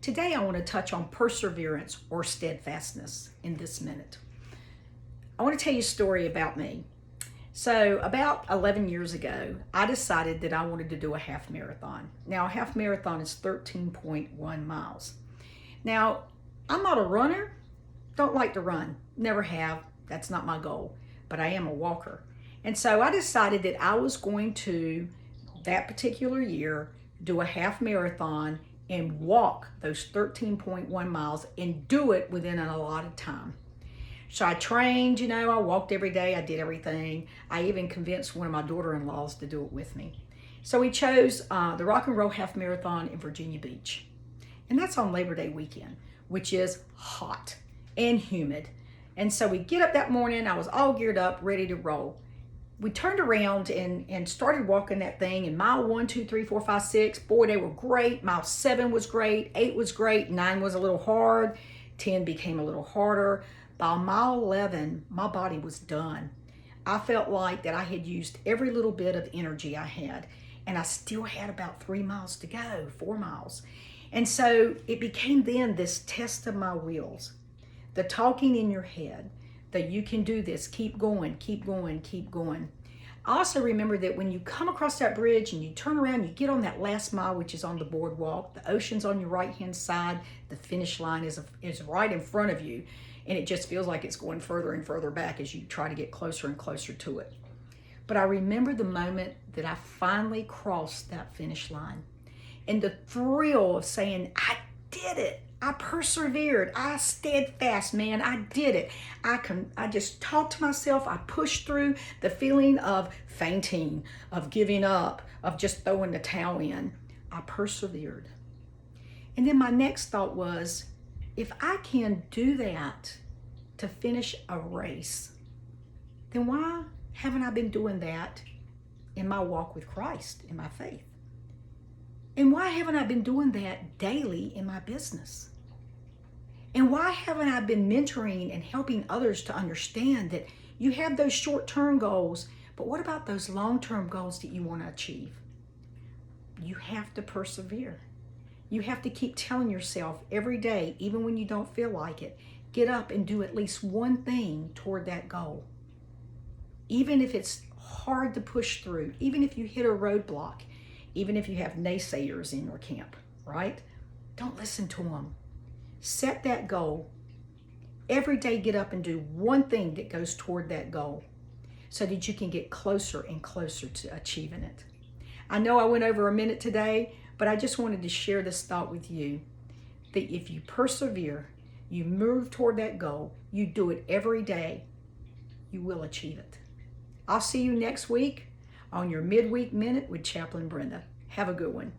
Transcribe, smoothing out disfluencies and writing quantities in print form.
Today I want to touch on perseverance or steadfastness in this minute. I want to tell you a story about me. So about 11 years ago, I decided that I wanted to do a half marathon. Now a half marathon is 13.1 miles. Now I'm not a runner, don't like to run, never have, that's not my goal, but I am a walker. And so I decided that I was going to, that particular year, do a half marathon and walk those 13.1 miles and do it within an allotted time. So I trained, I walked every day, I did everything. I even convinced one of my daughter-in-laws to do it with me. So we chose the Rock and Roll Half Marathon in Virginia Beach. And that's on Labor Day weekend, which is hot and humid. And so we get up that morning, I was all geared up, ready to roll. We turned around and started walking that thing, and mile 1, 2, 3, 4, 5, 6, boy, they were great. Mile 7 was great, 8 was great, 9 was a little hard, 10 became a little harder. By mile 11, my body was done. I felt like that I had used every little bit of energy I had, and I still had about 3 miles to go, 4 miles. And so it became then this test of my wheels, the talking in your head, that you can do this, keep going, keep going, keep going. I also remember that when you come across that bridge and you turn around, you get on that last mile, which is on the boardwalk, the ocean's on your right-hand side, the finish line is right in front of you, and it just feels like it's going further and further back as you try to get closer and closer to it. But I remember the moment that I finally crossed that finish line, and the thrill of saying, I did it. I persevered. I steadfast, man. I did it. I just talked to myself. I pushed through the feeling of fainting, of giving up, of just throwing the towel in. I persevered. And then my next thought was, if I can do that to finish a race, then why haven't I been doing that in my walk with Christ, in my faith? And why haven't I been doing that daily in my business? And why haven't I been mentoring and helping others to understand that you have those short-term goals, but what about those long-term goals that you want to achieve? You have to persevere. You have to keep telling yourself every day, even when you don't feel like it, get up and do at least one thing toward that goal. Even if it's hard to push through, even if you hit a roadblock, even if you have naysayers in your camp, right? Don't listen to them. Set that goal. Every day get up and do one thing that goes toward that goal so that you can get closer and closer to achieving it. I know I went over a minute today, but I just wanted to share this thought with you that if you persevere, you move toward that goal, you do it every day, you will achieve it. I'll see you next week on your midweek minute with Chaplain Brenda. Have a good one.